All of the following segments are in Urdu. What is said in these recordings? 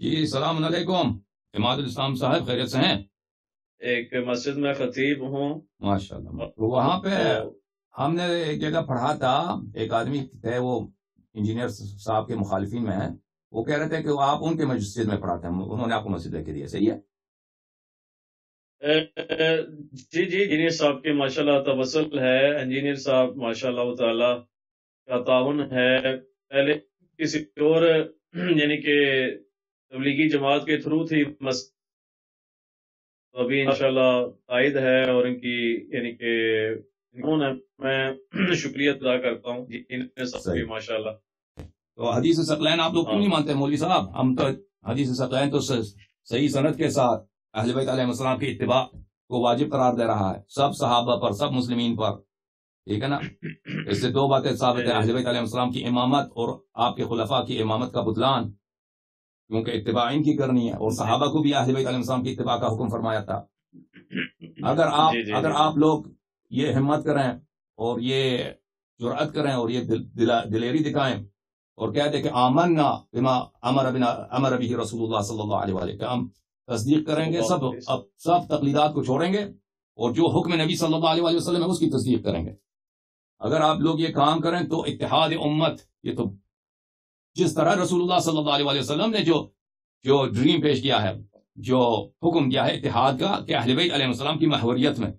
جی السلام علیکم اماد الاسلام صاحب، خیریت سے ہیں؟ ایک مسجد میں خطیب ہوں۔ ماشاء اللہ۔ تو وہاں پہ ہم نے ایک جگہ پڑھا تھا، ایک آدمی تھے وہ انجینئر صاحب کے مخالفین میں ہیں، وہ کہہ رہے تھے کہ آپ ان کے مسجد میں پڑھاتے ہیں، انہوں نے آپ کو مسجد لے کے دی، صحیح ہے؟ جی جی، انجینئر صاحب کے ماشاءاللہ توسل ہے، انجینئر صاحب ماشاءاللہ تعالی کا تعاون ہے۔ پہلے کسی اور یعنی کہ تبلیغی جماعت کے تھرو تھی تو ابھی انشاءاللہ تائید ہے، اور ان کی یعنی کہ میں شکریہ ادا کرتا ہوں جی انجینئر صاحب کی ماشاءاللہ۔ تو حدیث ثقلین آپ لوگ کیوں نہیں مانتے مولوی صاحب؟ ہم تو حدیث ثقلین تو صحیح سند کے ساتھ اہل بیت علیہ السلام کی اتباع کو واجب قرار دے رہا ہے، سب صحابہ پر، سب مسلمین پر، ٹھیک ہے نا؟ اس سے دو باتیں ثابت ہیں، اہل بیت علیہ السلام کی امامت اور آپ کے خلفاء کی امامت کا بطلان، کیونکہ اتباع ان کی کرنی ہے، اور صحابہ کو بھی اہل بیت علیہ السلام کی اتباع کا حکم فرمایا تھا۔ اگر آپ لوگ یہ ہمت کریں اور یہ جرأت کریں اور یہ دلیری دکھائیں اور کہتے کہ آمنا بما امر به رسول اللہ صلی اللہ علیہ وآلہ، کہ ہم تصدیق کریں گے، سب تقلیدات کو چھوڑیں گے اور جو حکم نبی صلی اللہ علیہ وآلہ وسلم ہے اس کی تصدیق کریں گے، اگر آپ لوگ یہ کام کریں تو اتحاد امت، یہ تو جس طرح رسول اللہ صلی اللہ علیہ وآلہ وسلم نے جو ڈریم پیش کیا ہے، جو حکم دیا ہے اتحاد کا، کہ اہل بیت علیہ السلام کی محوریت میں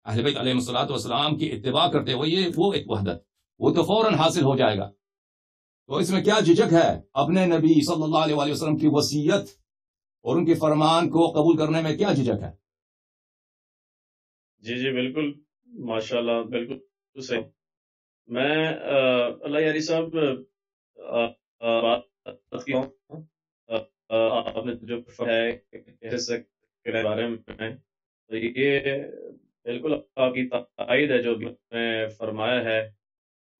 اہل بیت علیہ السلام کی اتباع کرتے ہوئے وہ ایک وحدت، وہ تو فوراً حاصل ہو جائے گا۔ تو اس میں کیا جھجک ہے؟ اپنے نبی صلی اللہ علیہ وآلہ وسلم کی وصیت اور ان کے فرمان کو قبول کرنے میں کیا جھجک ہے؟ جی جی بالکل، ماشاءاللہ، بالکل صحیح۔ میں اللہ یاری صاحب بات کی ہوں، آپ نے جو ہے کے بارے میں، تو یہ بالکل آپ کی تائید ہے جو میں فرمایا ہے۔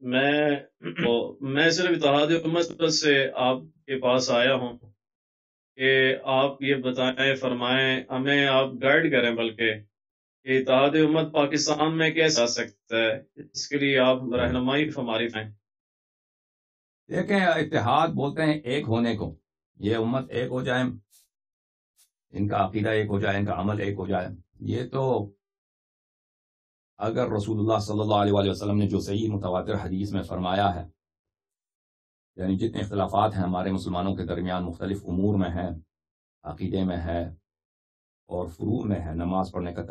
میں صرف اتحاد امت سے آپ کے پاس آیا ہوں کہ آپ یہ بتائیں، فرمائیں، ہمیں آپ گائیڈ کریں، بلکہ کہ اتحاد امت پاکستان میں کیسے آ سکتا ہے، اس کے لیے آپ رہنمائی ہماری فرمائیں۔ دیکھیں، اتحاد بولتے ہیں ایک ہونے کو، یہ امت ایک ہو جائے، ان کا عقیدہ ایک ہو جائے، ان کا عمل ایک ہو جائے، یہ تو اگر رسول اللہ صلی اللہ علیہ وآلہ وسلم نے جو صحیح متواتر حدیث میں فرمایا ہے، یعنی جتنے اختلافات ہیں ہمارے مسلمانوں کے درمیان مختلف امور میں ہیں، عقیدے میں ہے اور فروع میں ہے، نماز پڑھنے کا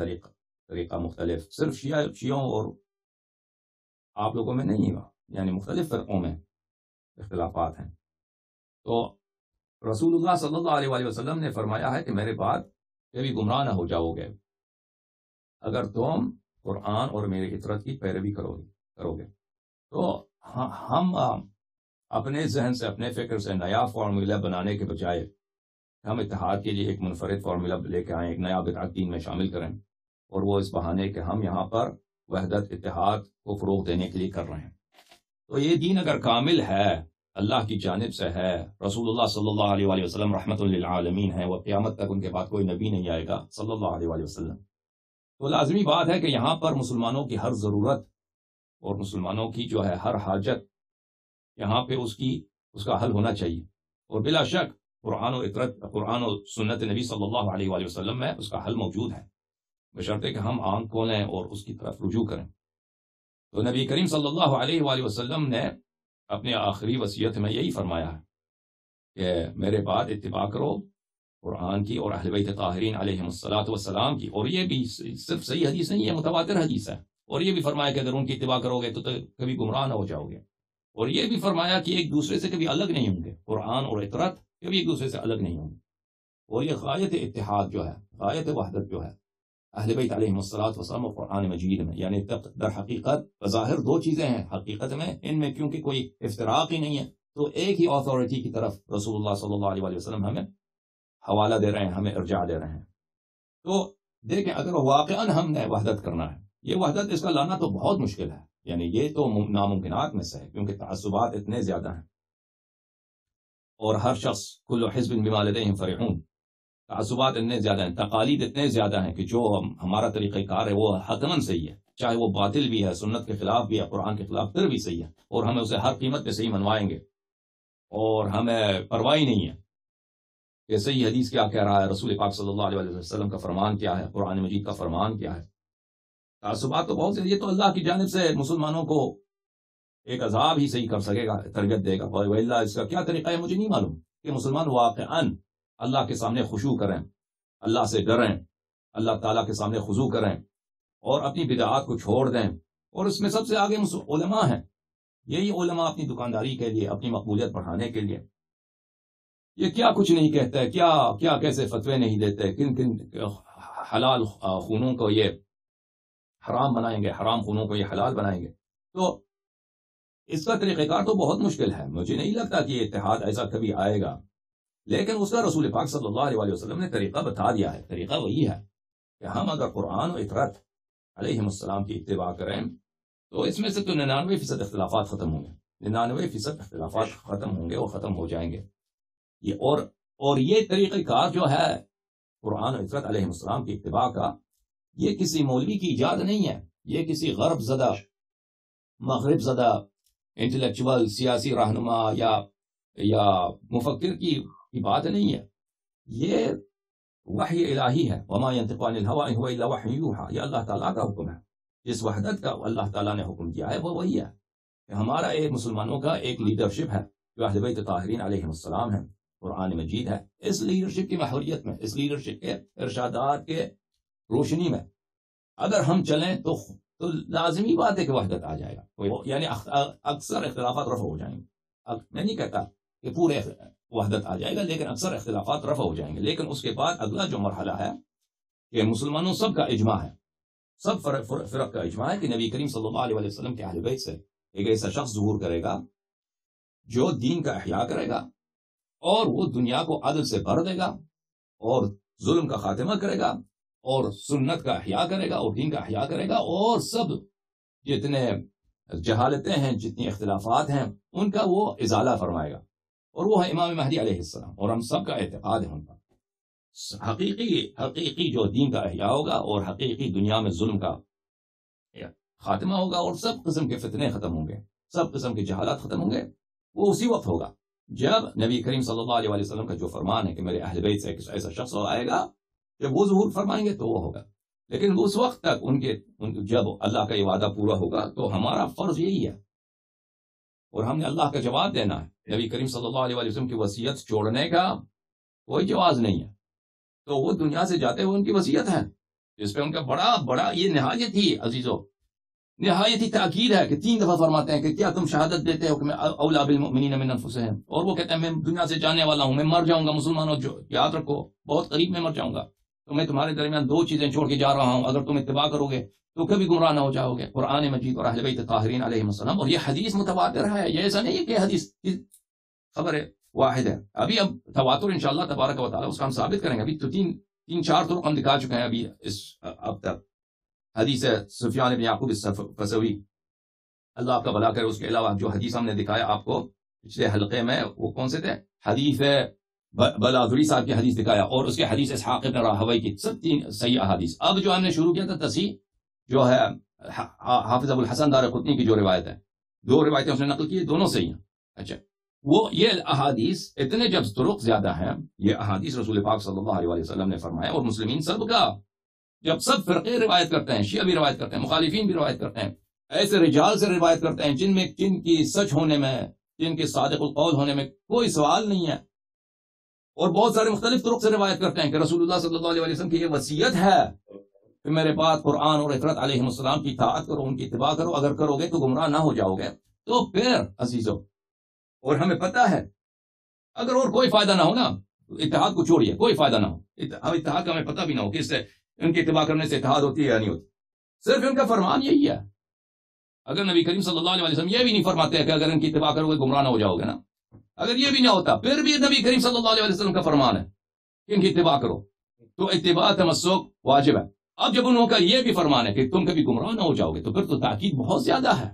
طریقہ مختلف، صرف شیعوں اور آپ لوگوں میں نہیں ہوا، یعنی مختلف فرقوں میں اختلافات ہیں۔ تو رسول اللہ صلی اللہ علیہ وآلہ وسلم نے فرمایا ہے کہ میرے بعد کبھی گمراہ نہ ہو جاؤ گے اگر تم قرآن اور میرے اطرت کی پیروی کرو گے۔ تو ہم اپنے ذہن سے، اپنے فکر سے نیا فارمولا بنانے کے بجائے ہم اتحاد کے لیے ایک منفرد فارمولا لے کے آئیں، ایک نیا بدعت دین میں شامل کریں، اور وہ اس بہانے کہ ہم یہاں پر وحدت اتحاد کو فروغ دینے کے لیے کر رہے ہیں۔ تو یہ دین اگر کامل ہے، اللہ کی جانب سے ہے، رسول اللہ صلی اللہ علیہ وآلہ وسلم رحمت للعالمین ہے، وہ قیامت تک ان کے بعد کوئی نبی نہیں آئے گا صلی اللہ علیہ وآلہ وسلم، تو لازمی بات ہے کہ یہاں پر مسلمانوں کی ہر ضرورت اور مسلمانوں کی جو ہے ہر حاجت یہاں پہ اس کا حل ہونا چاہیے، اور بلا شک قرآن و سنت نبی صلی اللہ علیہ وآلہ وسلم میں اس کا حل موجود ہے، بشرطے کہ ہم آنکھ کھولیں اور اس کی طرف رجوع کریں۔ تو نبی کریم صلی اللہ علیہ وآلہ وسلم نے اپنے آخری وصیت میں یہی فرمایا ہے کہ میرے بعد اتباع کرو قرآن کی اور اہل بیت طاہرین علیہم الصلاۃ والسلام کی، اور یہ بھی صرف صحیح حدیث نہیں ہے، متواتر حدیث ہے، اور یہ بھی فرمایا کہ اگر ان کی اتباع کرو گے تو کبھی گمراہ نہ ہو جاؤ گے، اور یہ بھی فرمایا کہ ایک دوسرے سے کبھی الگ نہیں ہوں گے، قرآن اور اطرت کبھی ایک دوسرے سے الگ نہیں ہوں گے، اور یہ غایت اتحاد جو ہے، غایت وحدت جو ہے اہل بیت علیہم الصلاۃ والسلام اور قرآن مجید میں، یعنی در حقیقت بظاہر دو چیزیں ہیں، حقیقت میں ان میں کیونکہ کوئی افتراق ہی نہیں ہے، تو ایک ہی اتھارٹی کی طرف رسول اللہ صلی اللہ علیہ وسلم ہمیں حوالہ دے رہے ہیں، ہمیں ارجاع دے رہے ہیں۔ تو دیکھیں، اگر واقعاً ہم نے وحدت کرنا ہے، یہ وحدت اس کا لانا تو بہت مشکل ہے، یعنی یہ تو ناممکنات میں سے ہے، کیونکہ تعصبات اتنے زیادہ ہیں، اور ہر شخص کل حزب بما لدیہم فرحون، تعصبات اتنے زیادہ ہیں، تقالید اتنے زیادہ ہیں کہ جو ہمارا طریقہ کار ہے وہ حتماً صحیح ہے، چاہے وہ باطل بھی ہے، سنت کے خلاف بھی ہے، قرآن کے خلاف، پھر بھی صحیح ہے، اور ہمیں اسے ہر قیمت پہ صحیح منوائیں گے، اور ہمیں پرواہ نہیں ہے کہ صحیح حدیث کیا کہہ رہا ہے، رسول پاک صلی اللہ علیہ وسلم کا فرمان کیا ہے، قرآن مجید کا فرمان کیا ہے۔ تعصبات تو بہت سے، یہ تو اللہ کی جانب سے مسلمانوں کو ایک عذاب ہی صحیح کر سکے گا، تربیت دے گا۔ وَإِلَّا اس کا کیا طریقہ ہے مجھے نہیں معلوم کہ مسلمان واقعاً اللہ کے سامنے خشوع کریں، اللہ سے ڈریں، اللہ تعالیٰ کے سامنے خضوع کریں اور اپنی بدعات کو چھوڑ دیں۔ اور اس میں سب سے آگے علماء ہیں، یہی علماء اپنی دکانداری کے لیے، اپنی مقبولیت بڑھانے کے لیے یہ کیا کچھ نہیں کہتے، کیا کیسے فتوے نہیں دیتے، کن حلال خونوں کو یہ حرام بنائیں گے، حرام خونوں کو یہ حلال بنائیں گے۔ تو اس کا طریقہ کار تو بہت مشکل ہے، مجھے نہیں لگتا کہ یہ اتحاد ایسا کبھی آئے گا، لیکن اس کا رسول پاک صلی اللہ علیہ وسلم نے طریقہ بتا دیا ہے۔ طریقہ وہی ہے کہ ہم اگر قرآن و اطرت علیہ السلام کی اتباع کریں تو اس میں سے تو 99% اختلافات ختم ہوں گے، 99% اختلافات ختم ہوں گے اور ختم ہو جائیں گے۔ اور یہ طریقہ کار جو ہے قرآن و اطرت علیہ السلام کی اتباع کا، یہ کسی مولوی کی ایجاد نہیں ہے، یہ کسی غرب زدہ، مغرب زدہ انٹلیکچوئل سیاسی رہنما یا مفکر کی بات نہیں ہے، یہ وحی الہی ہے۔ وما ينطق عن الهوى ان هو الا وحی یوحى، یہ اللہ تعالیٰ کا حکم ہے۔ جس وحدت کا اللہ تعالیٰ نے حکم دیا ہے وہ وہی ہے کہ ہمارا ایک مسلمانوں کا ایک لیڈرشپ ہے جو اہل بیت طاہرین علیہ السلام ہے، قرآن مجید ہے۔ اس لیڈرشپ کی محوریت میں، اس لیڈرشپ کے ارشادات کے روشنی میں اگر ہم چلیں تو لازمی بات ہے کہ وحدت آ جائے گا، یعنی اکثر اختلافات رفع ہو جائیں گے۔ میں نہیں کہتا کہ پورے وحدت آ جائے گا، لیکن اکثر اختلافات رفع ہو جائیں گے۔ لیکن اس کے بعد اگلا جو مرحلہ ہے کہ مسلمانوں سب کا اجماع ہے، سب فرق کا اجماع ہے کہ نبی کریم صلی اللہ علیہ وسلم کے اہل بیت سے ایک ایسا شخص ظہور کرے گا جو دین کا احیاء کرے گا اور وہ دنیا کو عدل سے بھر دے گا اور ظلم کا خاتمہ کرے گا اور سنت کا احیاء کرے گا اور دین کا احیاء کرے گا، اور سب جتنے جہالتیں ہیں، جتنی اختلافات ہیں، ان کا وہ ازالہ فرمائے گا، اور وہ ہے امام مہدی علیہ السلام، اور ہم سب کا اعتقاد ہے ان پر۔ حقیقی جو دین کا احیاء ہوگا اور حقیقی دنیا میں ظلم کا خاتمہ ہوگا اور سب قسم کے فتنے ختم ہوں گے، سب قسم کے جہالات ختم ہوں گے، وہ اسی وقت ہوگا جب نبی کریم صلی اللہ علیہ وسلم کا جو فرمان ہے کہ میرے اہل بیت سے ایسا شخص آئے گا، جب وہ ظہور فرمائیں گے تو وہ ہوگا۔ لیکن اس وقت تک جب اللہ کا یہ وعدہ پورا ہوگا تو ہمارا فرض یہی ہے اور ہم نے اللہ کا جواب دینا ہے۔ نبی کریم صلی اللہ علیہ وسلم کی وصیت چھوڑنے کا کوئی جواز نہیں ہے، تو وہ دنیا سے جاتے ہوئے ان کی وصیت ہے جس پہ ان کا بڑا یہ نہایت ہی عزیزو، نہایت ہی تاکید ہے کہ 3 دفعہ فرماتے ہیں کہ کیا تم شہادت دیتے ہو کہ میں اولا بالمؤمنین من انفسہم، اور وہ کہتے ہیں میں دنیا سے جانے والا ہوں، میں مر جاؤں گا، مسلمانوں جو یاد رکھو بہت قریب میں مر جاؤں گا، تو میں تمہارے درمیان 2 چیزیں چھوڑ کے جا رہا ہوں، اگر تم اتباع کرو گے تو کبھی گمراہ نہ ہو جاؤ گے، قرآن مجید اور اہل بیت طاہرین علیہ السلام۔ اور یہ حدیث متواتر ہے، یہ ایسا نہیں ہے کہ حدیث کی خبر واحد ہے۔ اب تواتر انشاءاللہ تبارک و تعالی اس کا ہم ثابت کریں گے۔ ابھی تو 3-4 طرق ہم دکھا چکے ہیں ابھی اب تک۔ حدیث سفیان بن یعقوب الفسوی، اللہ آپ کا بھلا کرے، اس کے علاوہ جو حدیث ہم نے دکھایا آپ کو پچھلے حلقے میں، وہ کون سے تھے؟ حدیث بلادری صاحب کی حدیث دکھایا، اور اس کے حدیث اسحاق بن راہوی کی، سب 3 صحیح احادیث۔ اب جو ہم نے شروع کیا تھا تصحیح، جو ہے حافظ ابو الحسن دارقطنی کی جو روایت ہے، 2 روایتیں اس نے نقل کی، دونوں صحیح ہیں۔ اچھا، وہ یہ احادیث اتنے جب طرق زیادہ ہیں، یہ احادیث رسول پاک صلی اللہ علیہ وسلم نے فرمایا، اور مسلمین سب کا جب سب فرقے روایت کرتے ہیں، شیعہ بھی روایت کرتے ہیں، مخالفین بھی روایت کرتے ہیں، ایسے رجال سے روایت کرتے ہیں جن کی سچ ہونے میں، جن کے صادق القول ہونے میں کوئی سوال نہیں ہے، اور بہت سارے مختلف طرق سے روایت کرتے ہیں کہ رسول اللہ صلی اللہ علیہ وسلم کی یہ وصیت ہے کہ میرے بعد قرآن اور اطاعت علیہ السلام کی اطاعت کرو، ان کی اتباع کرو، اگر کرو گے تو گمراہ نہ ہو جاؤ گے۔ تو پھر عزیزو، اور ہمیں پتہ ہے اگر اور کوئی فائدہ نہ ہو نا، اتحاد کو چھوڑیے، کوئی فائدہ نہ ہو، اتحاد کا ہمیں پتہ بھی نہ ہو کہ اس سے ان کی اتباع کرنے سے اتحاد ہوتی ہے یا نہیں ہوتی، صرف ان کا فرمان یہی ہے۔ اگر نبی کریم صلی اللہ علیہ وسلم یہ بھی نہیں فرماتے کہ اگر ان کی اتباع کرو گے گمراہ نہ ہو جاؤ گے نا، اگر یہ بھی نہ ہوتا پھر بھی نبی کریم صلی اللہ علیہ وسلم کا فرمان ہے کہ ان کی اتباع کرو، تو اتباع تمسک واجب ہے۔ اب جب انہوں کا یہ بھی فرمان ہے کہ تم کبھی گمراہ نہ ہو جاؤ گے، تو پھر تو تاکید بہت زیادہ ہے۔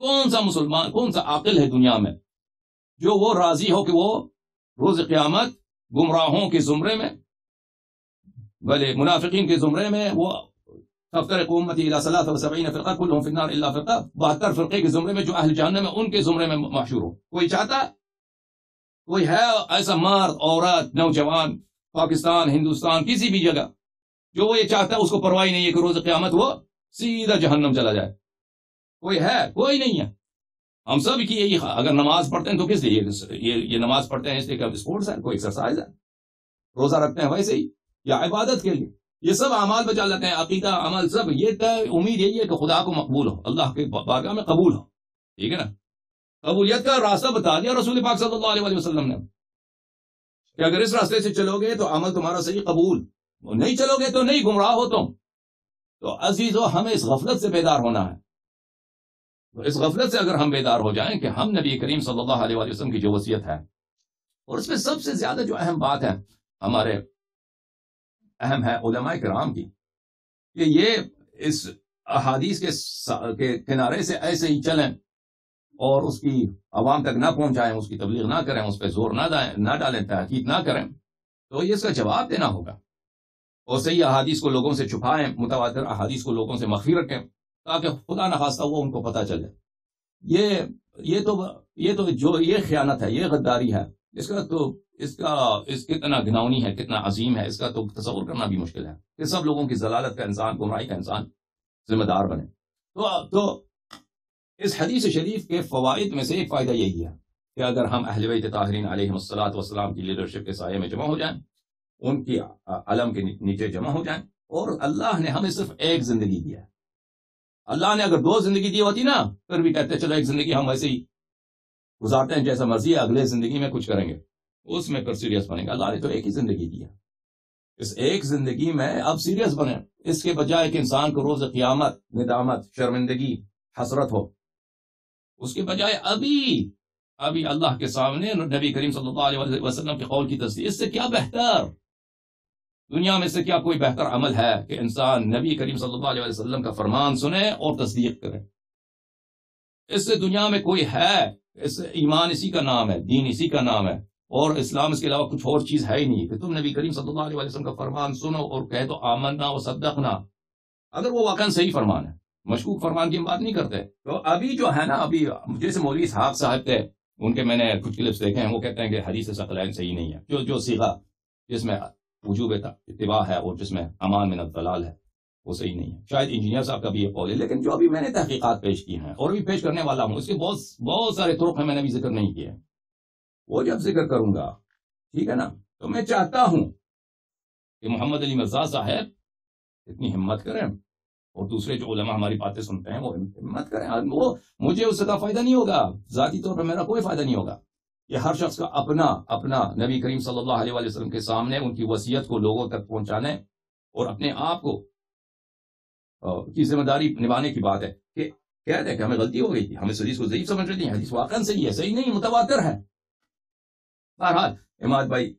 کون سا مسلمان، کون سا عاقل ہے دنیا میں جو وہ راضی ہو کہ وہ روز قیامت گمراہوں کے زمرے میں، بلے منافقین کے زمرے میں، وہ تفترق امتی الی 73 فرقہ کلهم فی النار الا فرقہ، 72 فرقے کے زمرے میں جو اہل جہنم میں، ان کے زمرے میں محشور ہو؟ کوئی چاہتا ہے؟ کوئی ہے ایسا مرد عورت نوجوان پاکستان ہندوستان کسی بھی جگہ جو وہ یہ چاہتا ہے اس کو پرواہ نہیں ہے کہ روز قیامت وہ سیدھا جہنم چلا جائے؟ کوئی ہے؟ کوئی نہیں ہے. ہم سب کی یہی اگر نماز پڑھتے ہیں تو کس لیے یہ نماز پڑھتے ہیں؟ اس لیے کہ اسپورٹس ہے، کوئی ایکسرسائز ہے. روزہ رکھتے ہیں ویسے ہی، یا عبادت کے لیے. یہ سب اعمال بچا لیتے ہیں، عقیدہ عمل سب. یہ امید یہی ہے کہ خدا کو مقبول ہو، اللہ کے بارگاہ میں قبول ہو. ٹھیک ہے نا؟ قبولیت کا راستہ بتا دیا رسول پاک صلی اللہ علیہ وسلم نے کہ اگر اس راستے سے چلو گے تو عمل تمہارا صحیح قبول، نہیں چلو گے تو نہیں، گمراہ ہو تم. تو عزیزو ہمیں اس غفلت سے بیدار ہونا ہے. تو اس غفلت سے اگر ہم بیدار ہو جائیں کہ ہم نبی کریم صلی اللہ علیہ وسلم کی جو وصیت ہے، اور اس میں سب سے زیادہ جو اہم بات ہے ہمارے اہم ہے علماء کرام کی، کہ یہ اس احادیث کے کنارے سے ایسے ہی چلیں اور اس کی عوام تک نہ پہنچائیں، اس کی تبلیغ نہ کریں، اس پہ زور نہ ڈالیں، تحقیق نہ کریں، تو یہ اس کا جواب دینا ہوگا. اور صحیح احادیث کو لوگوں سے چھپائیں، متواتر احادیث کو لوگوں سے مخفی رکھیں تاکہ خدا نخواستہ وہ ان کو پتہ چلے. یہ تو جو یہ خیانت ہے، یہ غداری ہے، اس کتنا گھناؤنی ہے، کتنا عظیم ہے، اس کا تو تصور کرنا بھی مشکل ہے کہ سب لوگوں کی ضلالت کا انسان، گمراہی کا انسان ذمہ دار بنے. تو اس حدیث شریف کے فوائد میں سے ایک فائدہ یہی ہے کہ اگر ہم اہل بیت طاہرین علیہم الصلوۃ والسلام کی لیڈرشپ کے سائے میں جمع ہو جائیں، ان کی علم کے نیچے جمع ہو جائیں، اور اللہ نے ہمیں صرف ایک زندگی دی ہے. اللہ نے اگر 2 زندگی دی ہوتی نا، پھر بھی کہتے چلو ایک زندگی ہم ویسے ہی گزارتے ہیں جیسا مرضی ہے، اگلے زندگی میں کچھ کریں گے، اس میں پھر سیریس بنیں گے. اللہ نے تو ایک ہی زندگی دی ہے. اس ایک زندگی میں اب سیریس بنیں، اس کے بجائے کہ انسان کو روز قیامت ندامت، شرمندگی، حسرت ہو، اس کے بجائے ابھی اللہ کے سامنے نبی کریم صلی اللہ علیہ وسلم کے قول کی تصدیق. اس سے کیا بہتر دنیا میں سے کیا کوئی بہتر عمل ہے کہ انسان نبی کریم صلی اللہ علیہ وسلم کا فرمان سنے اور تصدیق کرے؟ اس سے دنیا میں کوئی ہے؟ اس سے ایمان اسی کا نام ہے، دین اسی کا نام ہے، اور اسلام اس کے علاوہ کچھ اور چیز ہے ہی نہیں کہ تم نبی کریم صلی اللہ علیہ وسلم کا فرمان سنو اور کہہ تو آمنا و صدقنا، اگر وہ واقعا صحیح فرمان ہے. مشکوک فرمان کی ہم بات نہیں کرتے. تو ابھی جو ہے نا، ابھی جیسے مولوی اسحاق صاحب تھے، ان کے میں نے کچھ کلپس دیکھے ہیں، وہ کہتے ہیں کہ حدیث ثقلین صحیح نہیں ہے. جو صیغہ جس میں وجوب اتباع ہے اور جس میں امان من الضلال ہے، وہ صحیح نہیں ہے. شاید انجینئر صاحب کا بھی یہ قول ہے، لیکن جو ابھی میں نے تحقیقات پیش کی ہیں اور بھی پیش کرنے والا ہوں، اس کے بہت سارے طرق ہیں، میں نے بھی ذکر نہیں کیے. وہ جب ذکر کروں گا، ٹھیک ہے نا، تو میں چاہتا ہوں کہ محمد علی مرزا صاحب اتنی ہمت کریں، اور دوسرے جو علماء ہماری باتیں سنتے ہیں وہ ہمت کریں. وہ مجھے اس سے کا فائدہ نہیں ہوگا، ذاتی طور پر میرا کوئی فائدہ نہیں ہوگا. یہ ہر شخص کا اپنا نبی کریم صلی اللہ علیہ وسلم کے سامنے ان کی وصیت کو لوگوں تک پہنچانے اور اپنے آپ کو کی ذمہ داری نبھانے کی بات ہے. کہ کہہ دیں کہ ہمیں غلطی ہو گئی تھی، ہم اس حدیث کو ضعیف سمجھ رہے تھے، حدیث واقعا صحیح ہے، صحیح نہیں، متواتر ہے. بہرحال عماد بھائی